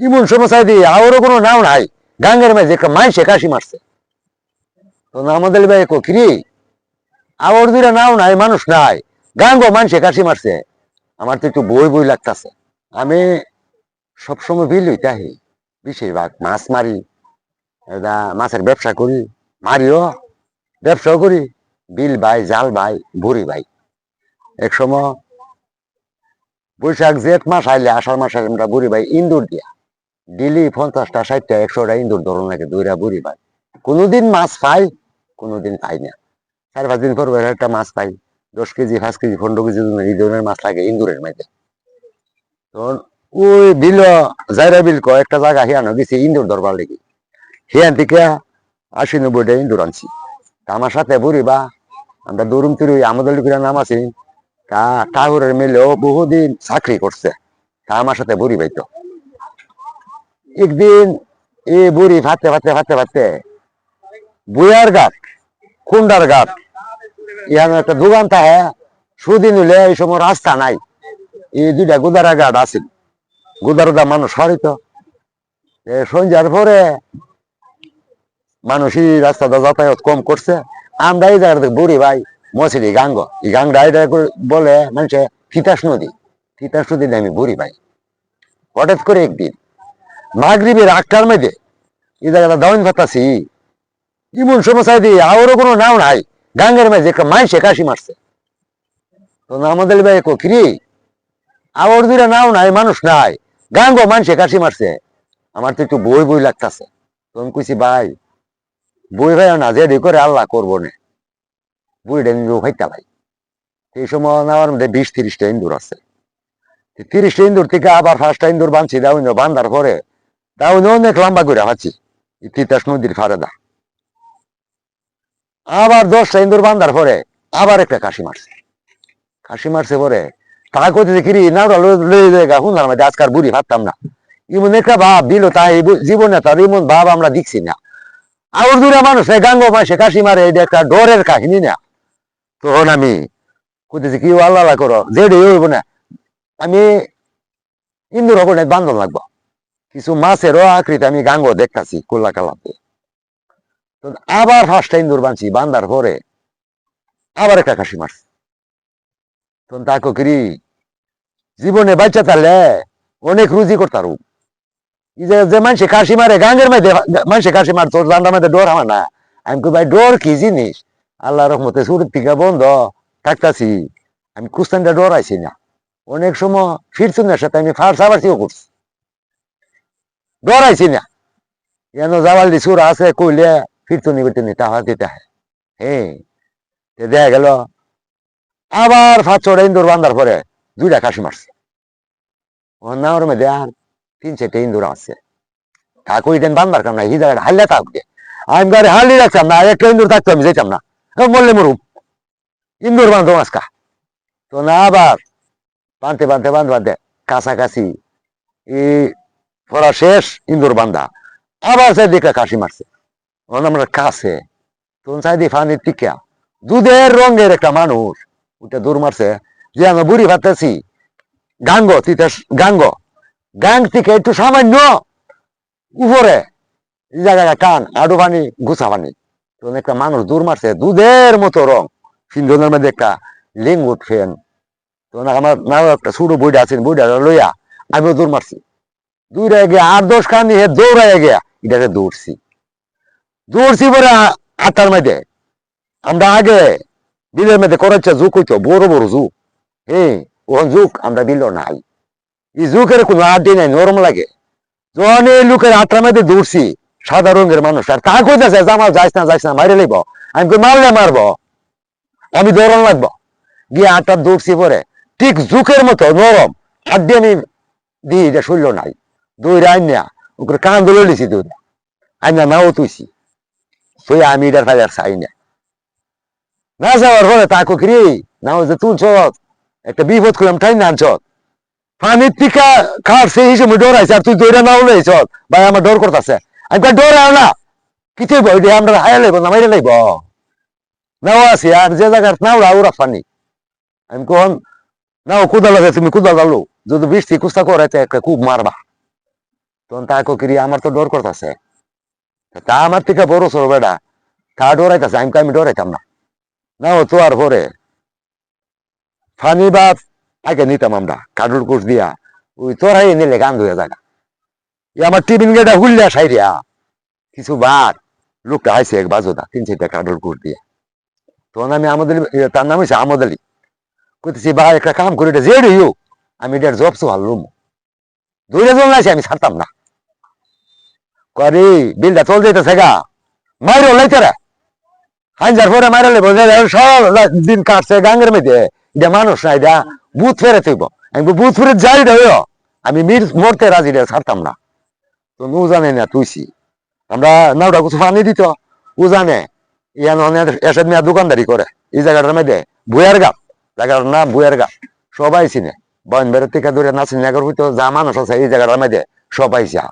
ইমন সমস্যা দিয়ে আরো কোনো নাও নাই গাঙ্গের মাঝে একটা মাইসে কাশি মারছে তো আমাদের ভাই কিরি আবার দুইটা নাও নাই মানুষ নাই গাঙ্গো মাইসে কাশি মারছে আমার তো একটু বই বই লাগতেছে আমি সবসময় বিল হইতাহি বেশিরভাগ মাছ মারি এটা মাছের ব্যবসা করি মারিও ব্যবসাও করি বিল ভাই জাল ভাই বুড়ি ভাই এক সময় বৈশাখ জেঠ মাস আইলে আষাঢ় মাস আইলে আমরা বুড়ি ভাই ইন্দুর দিয়া ডেলি 50টা 60টা 100টা ইন্দুর ধরন লাগে দুইরা বুড়ি ভাই কোনোদিন মাছ পাই কোনোদিন পাই না 4-5 দিন পর একটা মাছ পাই 10 কেজি 5 কেজি 15 কেজি এই ধরনের মাছ লাগে ইন্দুরের মধ্যে তখন ওই বিল জায়রা বিল একটা জায়গা হিয়ানো গেছি ইন্দুর ধরবার লেগে হিয়ান থেকে 80-90টা ইন্দুর আনছি তা আমার সাথে বুড়ি বা আমরা দৌড়ুম তিরু আমাদের লোকেরা নাম আছে তা ঠাকুরের মিলেও বহুদিন চাকরি করছে তা আমার সাথে বুড়ি বাইতো একদিন এই বুড়ি ফাতে ফাতে ফাতে ফাতে বুয়ার ঘাট কুন্ডার ঘাট ইহান একটা দোকান থাকে সুদিন হইলে এই সময় রাস্তা নাই এই দুইটা গুদারা ঘাট আছে গুদারোদা মানুষ হরিত সন্ধ্যার পরে মানুষই রাস্তাটা যাতায়াত কম করছে আমরা এই জায়গাতে বুড়ি ভাই মশিরি গাঙ্গ এই গাংটা এটা বলে মানুষে তিতাস নদী আমি বুড়ি ভাই হঠাৎ করে একদিন মাগরিবের 8টার মধ্যে এই জায়গাটা দাউন ফাতাছি ইমন সমস্যা দিয়ে আরো কোনো নাও নাই গাঙ্গের মাঝে একটা মাইসে কাশি মারছে তো আমাদের ভাই কিরি আবার দুইটা নাও নাই মানুষ নাই গাঙ্গো মাইসে কাশি মারছে আমার তো একটু বই বই লাগতেছে তখন কইছি ভাই বই ভাই না যে করে আল্লাহ করবো না বইটা নিয়ে ভাইতা ভাই এই সময় আমার মধ্যে 20-30টা ইন্দুর আছে 30টা ইন্দুর থেকে আবার 5টা ইন্দুর বাঁধছি দাউন বান্ধার পরে দাউন অনেক লম্বা করে হাঁচি তিতাস নদীর ফারেদা আবার 10টা ইন্দুর বান্ধার পরে আবার একটা কাশি মারছে পরে তা করতে কিরি না শুনলাম আজকার বুড়ি ভাবতাম না ইমন একটা ভাব দিল তাই জীবনে তার ইমন ভাব আমরা দেখছি না আবার দুটা মানুষ গাঙ্গ মাসে কাশি মারে এটা একটা ডরের কাহিনী না তখন আমি করতেছি কি আল্লাহ করো যে হইব না আমি ইন্দুর হবো না বান্ধব লাগবো কিছু মাছেরও আকৃতি আমি গাঙ্গ দেখতেছি কোল্লা কালাতে আবার 5টা ইন্দুর বাঁধছি বান্ধার পরে আবার একটা কাশি মারছে তখন তাকে কিরি জীবনে বাচ্চা তাহলে অনেক রুজি করতার যে মানুষে কাশি মারে গাঙ্গের মধ্যে মানুষে কাশি মার তোর জানটার মধ্যে ডর আমার না আমি ভাই ডর কি জিনিস আল্লাহ রহমতে সুরের টিকা বন্ধ থাকতাছি আমি কুস্তানটা ডরাইছি না অনেক সময় ফিরছুনের সাথে আমি ফার্সাবাসিও করছি ডরাইছি না যেন জাওয়ালি সুর আছে কইলে ফিরতুনি বেতুনি তাহা দিতে হয় হ্যাঁ দেখা গেল আবার 5-6টা ইন্দুর বান্ধার পরে 2টা কাশি মারছে ওর নামের মধ্যে আর 3-4টা ইন্দুর আছে কাকু ইদেন বান্ধার কাম না এই জায়গাটা হাল্লা থাকবে আমি গাড়ি হালি রাখতাম না একটা ইন্দুর থাকতো আমি যেতাম না বললে মরুম ইন্দুর বান্ধব আজকা তো না আবার বাঁধতে কাছাকাছি এই পড়া শেষ ইন্দুর বান্ধা আবার চারিদিকে কাশি মারছে আমরা কাছে তখন চাইদি ফানির টিকা দুধের রঙের একটা মানুষ ওটা দৌড় মারছে যে আমরা বুড়ি ভাবতেছি গাঙ্গ তিতাস গাং থেকে একটু সামান্য উপরে এই জায়গাটা কান আডু পানি গুছা পানি তখন একটা মানুষ দৌড় মারছে দুধের মতো রং সিন্ধনের মধ্যে একটা লিঙ্গুট ফেন তখন আমার নাও একটা ছোট বইটা আছেন বইটা লইয়া আমিও দৌড় মারছি 2টা গিয়া 8-10 খানি হে দৌড়াইয়া গিয়া এটাকে দৌড়ছি পরে 8টার মধ্যে আমরা আগে বিলের মধ্যে করেছে জুক হইতো বড় বড় জুক হ্যাঁ ওখান জুক আমরা বিল নাই এই জুকের কোনো আড্ডি নাই নরম লাগে যখন এই লোকের 8টার মধ্যে দৌড়ছি সাদা রঙের মানুষ আর তা কইতেছে আমার যাইস না মাইরে লইব আমি কই মারলে মারবো আমি দৌড়ান লাগবো গিয়ে 8টার দৌড়ছি পরে ঠিক জুকের মতো নরম আড্ডি আমি দিই এটা শৈল নাই দৌড়ে আইনা ওকে কান ধরে লিছি দৌড়ে আইনা নাও তুইছি তুই আমি এটার ফাইয়ার চাই না যাওয়ার পরে তাকে কিরি নাও যে তুলছ একটা বিপদ করলাম ঠাই না আনছ পানির টিকা খাওয়ার সেই হিসেবে ডরাইছে আর তুই দৌড়ে নাও লইছ ভাই আমার ডর করতেছে আমি ডরাও না কি তুই আমরা হায়া লাইব না মাইরে লাইব নাও আছি আর যে জায়গার নাও ওরা পানি আমি কখন নাও কুদা লাগে তুমি কুদা লালো যদি বৃষ্টি কুস্তা করে একটা খুব মারবা তখন তা কিরি আমার তো ডর করতেছে, তা আমার থেকে বড় সর বেটা তা ডরাইতেছে, আমি ডরাইতাম না। না ও তো আর পরে ফানি বা আগে নিতাম আমরা কাঠুর কোষ দিয়া, ওই তোরাই নিলে গান ধুয়ে যায় না। আমার টিফিন গেটা হুল্লা সাইরিয়া কিছু বার লোকটা আইসে এক বাজোদা 3-4টা কাঠুর কোষ দিয়া। তখন আমি আমাদের তার নাম হয়েছে আমদ আলী, কইতেছি ভাই একটা কাম করি এটা জেড হইও, আমি এটার জব সো হারলুম, ধরে জন লাইছি আমি ছাড়তাম না। করি বিলটা চল যেতেছে গা, মাইরো লাইতে রে হাইজার পরে মাইরালে বোঝা সব দিন কাটছে গাঙ্গের মধ্যে, এটা মানুষ না, এটা বুথ ফেরে থইব। আমি বুথ ফেরে যাই রে, আমি মরতে রাজি রে, ছাড়তাম না। তো নু জানে না তুইছি আমরা নাওটা কিছু পানি দিত, ও জানে ইয়ান এসব মেয়া দোকানদারি করে এই জায়গাটার মধ্যে বইয়ার গাপ, জায়গাটার নাম বইয়ার গাপ, সবাই চিনে। বয়ন বেড়ের থেকে দূরে নাচিন নাগর হইতো যা মানুষ আছে এই জায়গাটার মধ্যে সবাই চা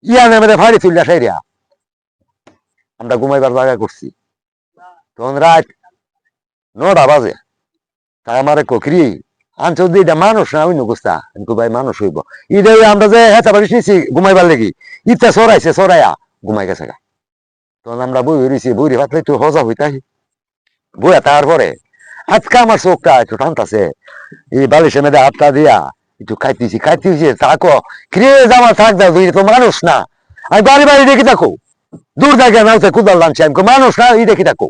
ইয়ানের মধ্যে ফাড়ি তুললা সাইরিয়া আমরা ঘুমাইবার জায়গা করছি। তখন রাত 9টা বাজে, তা আমার ককরি আনছো এটা মানুষ না অন্য গুস্তা, ভাই মানুষ হইব ইটাই আমরা যে হেঁচা বাড়ি নিছি ঘুমাইবার লেগি, ইটা সরাইছে সরাইয়া ঘুমাই গেছে গা। তখন আমরা বই হইছি, বই ভাতলে একটু হজা হইতাই বইয়া, তারপরে আজকে আমার চোখটা একটু টানতাছে, এই বালিশের মধ্যে হাতটা দিয়া একটু খাইতেছি তাকো ক্রিয়ে জামা থাক দাও, তুই তো মানুষ না। আমি বাড়ি বাড়ি দেখি থাকো দূর জায়গায় নাওতে কুদাল লানছি, আমি মানুষ না ই দেখি থাকো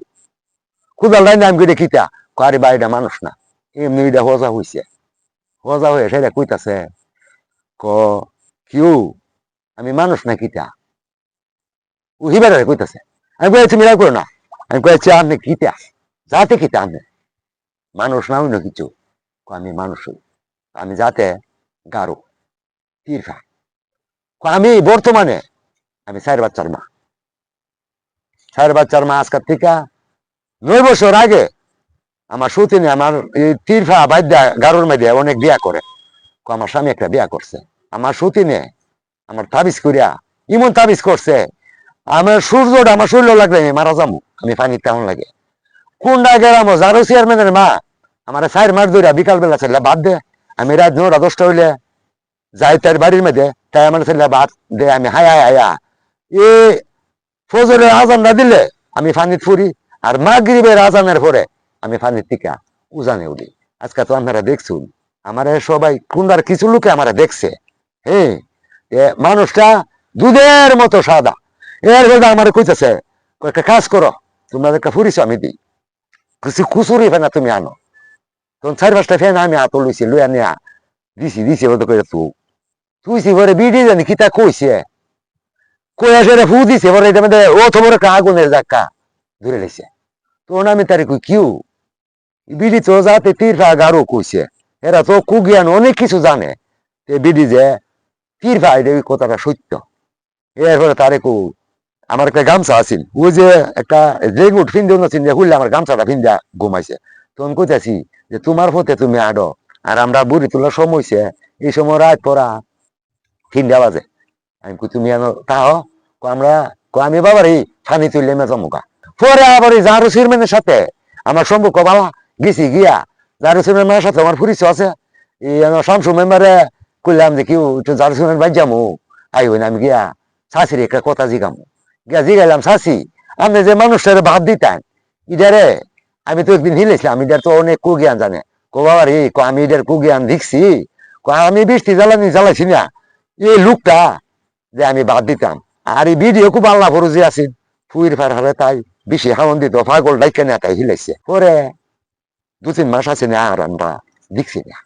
কুদাল লাইনে আমি দেখিতা আরে বাড়িটা মানুষ না, এমনি এটা হজা হইছে। হজা হয়ে সেটা কইতাছে ক কিউ আমি মানুষ না কিতা, ও হিবারে কইতাছে। আমি কয়েছি মিলাই করো না, আমি কয়েছি আপনি কিতা যাতে কিতা আপনি মানুষ না অন্য কিছু, আমি মানুষ হই, আমি যাতে গারো তীরফা, আমি বর্তমানে আমি 4 বাচ্চার মা, 4 বাচ্চার মা। আজকাল থেকে 9 বছর আগে আমার সতীনে আমার এই তীরফা বাদ্যা গারোর মধ্যে অনেক বিয়া করে, আমার স্বামী একটা বিয়া করছে, আমার সতীনে আমার তাবিজ করিয়া ইমন তাবিজ করছে, আমার সূর্যটা আমার শরীর লাগলে আমি মারা যাবো, আমি পানি তেমন লাগে কোনটা গেলাম যারো চেয়ারম্যানের মা আমার 4 মাস ধরে বিকাল বেলা ছেলে বাদ দে, আমি রাত 9টা 10টা হইলে যাই তার বাড়ির মধ্যে, তাই আমার ছেলে বাদ দে, আমি হায়া হায়া এ ফজরের আজানটা দিলে আমি পানিত ফুরি, আর মাগরিবের আজানের পরে আমি পানির টিকা উজানে উঠি। আজকে তো আপনারা দেখছুন আমার সবাই কোনবার কিছু লোকে আমার দেখছে, হ্যাঁ মানুষটা দুধের মতো সাদা। এর কথা আমার কইতেছে একটা কাজ করো, তোমরা একটা ফুরিছ আমি দিই কিছু খুচুরি ফেনা তুমি আনো। তখন 4-5টা ফেন আমি হাত লইছি, লইয়া নিয়া দিছি বলতে করে তুইছি পরে বিডি জানি কিতা কইছে, কইয়া সেটা ফু দিছে পরে এটা মধ্যে অত বড় একটা আগুনের জাক্কা ধরে লেছে। তখন আমি তারে কই কিউ বিডি তো যাতে তীরফা গারো কইছে, এরা তো কুজ্ঞান অনেক কিছু জানে, বিডি যে তীরফা এটা ওই কথাটা সত্য। এরপরে তারে কু আমার একটা গামছা আছিল, ওই যে একটা রেগুট ফিন্দে উন্নছিন যে হুললে আমার গামছাটা ফিন্দা ঘুমাইছে। তখন কইতাছি যে তোমার পথে তুমি আডো, আর আমরা বুড়ি তোলার সময় হইছে, এই সময় রাত পড়া 3টা বাজে। আমি কই তুমি আনো তাও আমরা আমি বাবার এই ফানি তুললে মেজামুকা। পরে আবার এই জারু চেয়ারম্যানের সাথে আমার সম্পর্ক বালা গেছি, গিয়া জারু চেয়ারম্যানের সাথে আমার পরিচয় আছে, এই শামসু মেম্বারে কইলাম যে কেউ একটু জারু চেয়ারম্যান বাই যামু আই হই না, আমি গিয়া শাশির একটা কথা জিগামু, গিয়া জিগাইলাম শাশি আপনি যে মানুষটারে ভাব দিতেন ইদারে আমি তো একদিন হিলেছিলাম, ইদার তো অনেক কুজ্ঞান জানে, বাবার এই আমি ইদার কুজ্ঞান দেখছি, আমি বৃষ্টি জ্বালাইছি না এই লোকটা যে আমি বাদ দিতাম। আর এই ভিডিও খুব আল্লাহ ফরজি আছে ফুইর ফার হারে, তাই বেশি হাওন দিত পাগল ডাইকে না, তাই হিলাইছে। পরে 2-3 মাস আছে না আর আমরা দেখছি না।